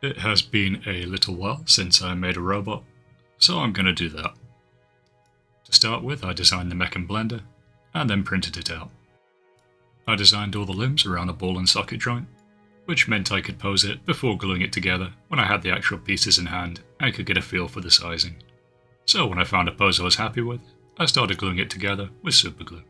It has been a little while since I made a robot, so I'm going to do that. To start with, I designed the mech in Blender, and then printed it out. I designed all the limbs around a ball and socket joint, which meant I could pose it before gluing it together when I had the actual pieces in hand and could get a feel for the sizing. So when I found a pose I was happy with, I started gluing it together with superglue.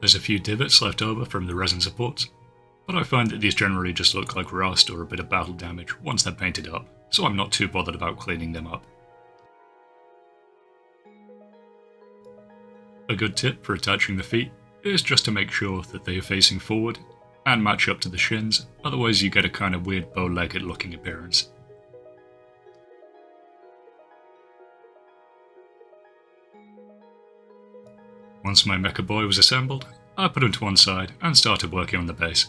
There's a few divots left over from the resin supports, but I find that these generally just look like rust or a bit of battle damage once they're painted up, so I'm not too bothered about cleaning them up. A good tip for attaching the feet is just to make sure that they are facing forward and match up to the shins, otherwise you get a kind of weird bow-legged looking appearance. Once my mecha boy was assembled, I put him to one side and started working on the base.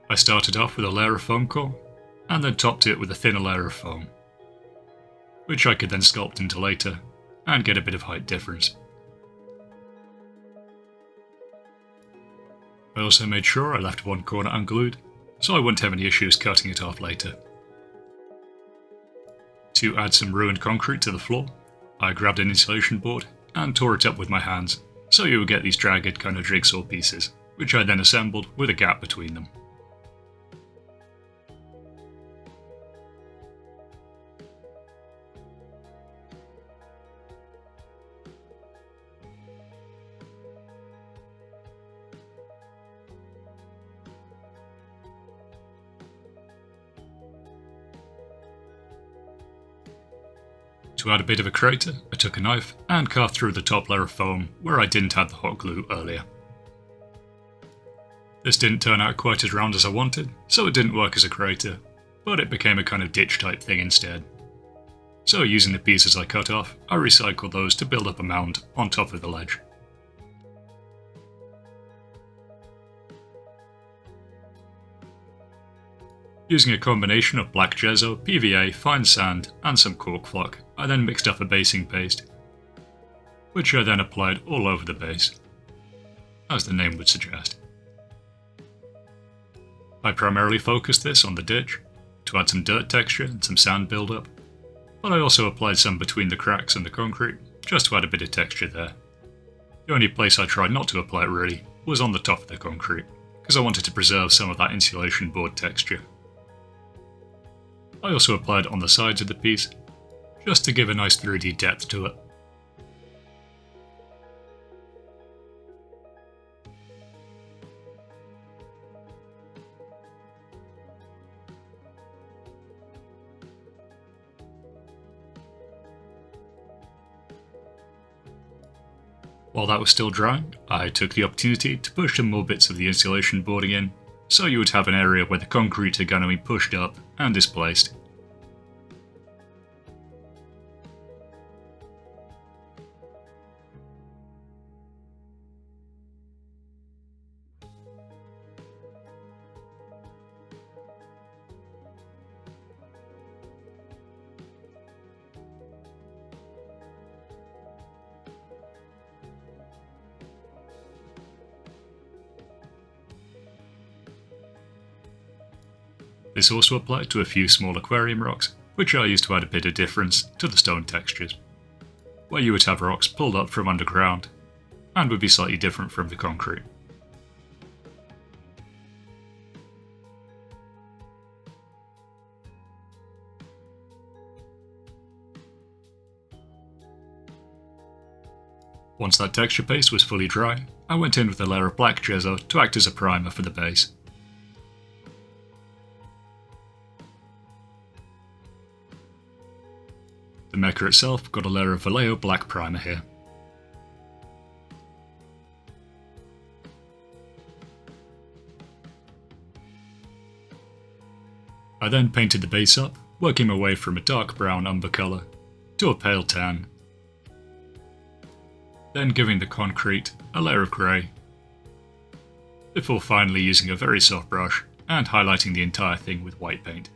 I started off with a layer of foam core, and then topped it with a thinner layer of foam, which I could then sculpt into later and get a bit of height difference. I also made sure I left one corner unglued, so I wouldn't have any issues cutting it off later. To add some ruined concrete to the floor, I grabbed an insulation board and tore it up with my hands, so you would get these jagged kind of jigsaw pieces, which I then assembled with a gap between them. To add a bit of a crater, I took a knife and carved through the top layer of foam where I didn't add the hot glue earlier. This didn't turn out quite as round as I wanted, so it didn't work as a crater, but it became a kind of ditch type thing instead. So using the pieces I cut off, I recycled those to build up a mound on top of the ledge. Using a combination of black gesso, PVA, fine sand, and some cork flock, I then mixed up a basing paste, which I then applied all over the base, as the name would suggest. I primarily focused this on the ditch, to add some dirt texture and some sand buildup, but I also applied some between the cracks and the concrete, just to add a bit of texture there. The only place I tried not to apply it really was on the top of the concrete, because I wanted to preserve some of that insulation board texture. I also applied on the sides of the piece, just to give a nice 3D depth to it. While that was still drying, I took the opportunity to push some more bits of the insulation boarding in, so you would have an area where the concrete are going to be pushed up and displaced. This also applied to a few small aquarium rocks, which I used to add a bit of difference to the stone textures, where you would have rocks pulled up from underground, and would be slightly different from the concrete. Once that texture paste was fully dry, I went in with a layer of black gesso to act as a primer for the base. The mecha itself got a layer of Vallejo black primer here. I then painted the base up, working my way from a dark brown umber colour to a pale tan, then giving the concrete a layer of grey, before finally using a very soft brush and highlighting the entire thing with white paint.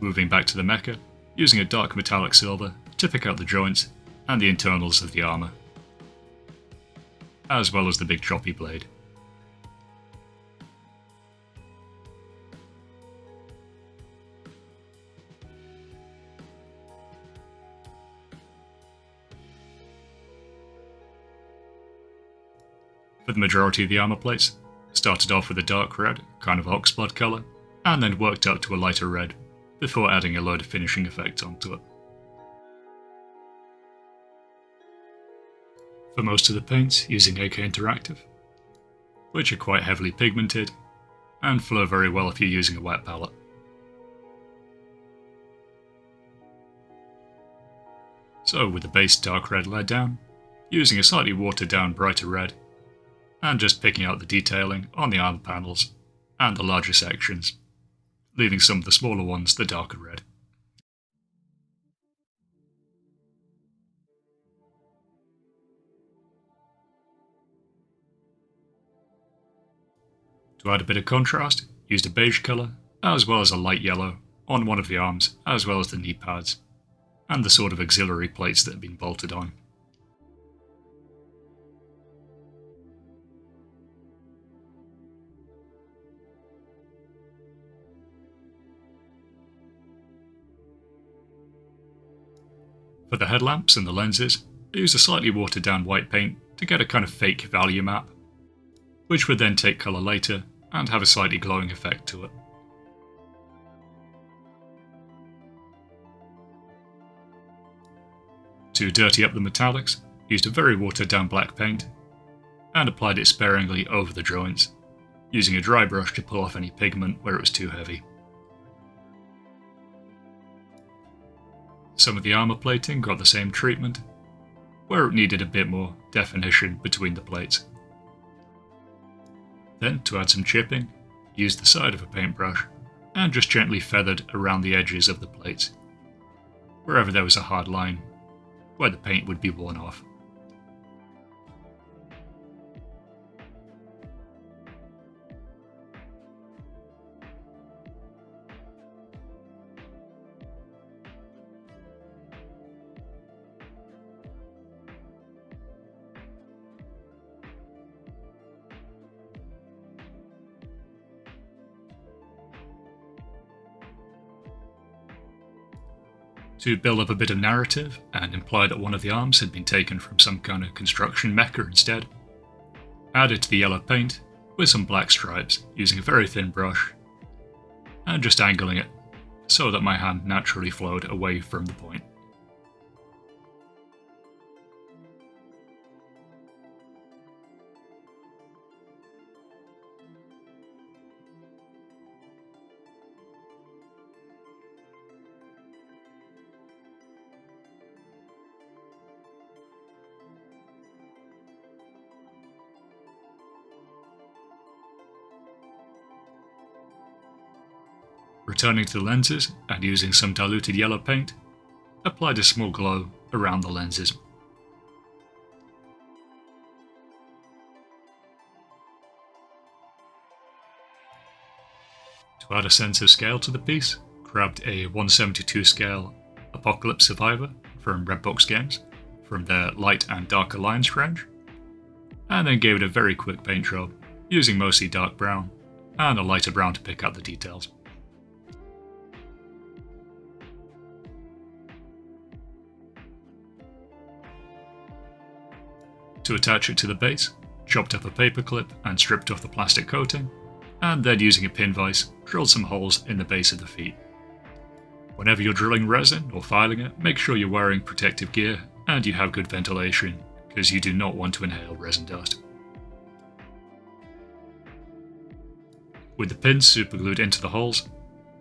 Moving back to the mecha, using a dark metallic silver to pick out the joints and the internals of the armour, as well as the big choppy blade. For the majority of the armour plates, started off with a dark red, kind of oxblood colour, and then worked up to a lighter red, before adding a load of finishing effects onto it. For most of the paints, using AK Interactive, which are quite heavily pigmented, and flow very well if you're using a wet palette. So with the base dark red laid down, using a slightly watered down brighter red, and just picking out the detailing on the armor panels and the larger sections, leaving some of the smaller ones the darker red. To add a bit of contrast, used a beige colour, as well as a light yellow, on one of the arms, as well as the knee pads, and the sort of auxiliary plates that have been bolted on. For the headlamps and the lenses, I used a slightly watered down white paint to get a kind of fake value map, which would then take colour later and have a slightly glowing effect to it. To dirty up the metallics, used a very watered down black paint and applied it sparingly over the joints, using a dry brush to pull off any pigment where it was too heavy. Some of the armour plating got the same treatment, where it needed a bit more definition between the plates. Then, to add some chipping, used the side of a paintbrush and just gently feathered around the edges of the plates, wherever there was a hard line where the paint would be worn off. To build up a bit of narrative and imply that one of the arms had been taken from some kind of construction mecha instead, added to the yellow paint with some black stripes using a very thin brush and just angling it so that my hand naturally flowed away from the point. Returning to the lenses and using some diluted yellow paint, applied a small glow around the lenses. To add a sense of scale to the piece, grabbed a 1/72 scale Apocalypse Survivor from Redbox Games, from their Light and Dark Alliance range, and then gave it a very quick paint job, using mostly dark brown and a lighter brown to pick out the details. To attach it to the base, chopped up a paperclip and stripped off the plastic coating, and then using a pin vise, drilled some holes in the base of the feet. Whenever you're drilling resin or filing it, make sure you're wearing protective gear and you have good ventilation, because you do not want to inhale resin dust. With the pins superglued into the holes,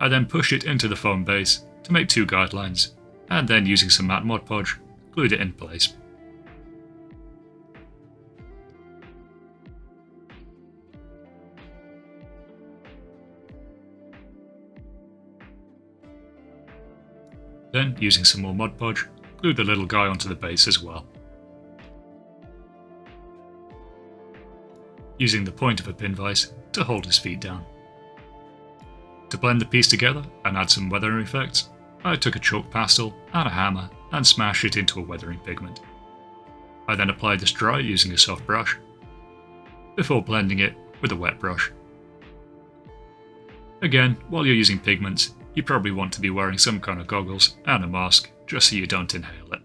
I then pushed it into the foam base to make two guidelines, and then using some matte Mod Podge, glued it in place. Then, using some more Mod Podge, glued the little guy onto the base as well. Using the point of a pin vise to hold his feet down. To blend the piece together and add some weathering effects, I took a chalk pastel and a hammer and smashed it into a weathering pigment. I then applied this dry using a soft brush, before blending it with a wet brush. Again, while you're using pigments, you probably want to be wearing some kind of goggles and a mask just so you don't inhale it.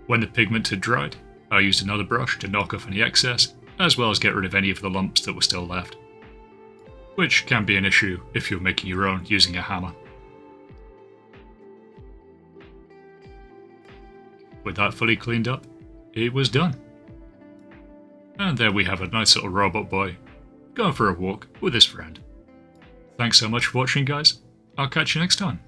When the pigment had dried, I used another brush to knock off any excess, as well as get rid of any of the lumps that were still left, which can be an issue if you're making your own using a hammer. With that fully cleaned up, it was done. And there we have a nice little robot boy going for a walk with his friend. Thanks so much for watching, guys. I'll catch you next time.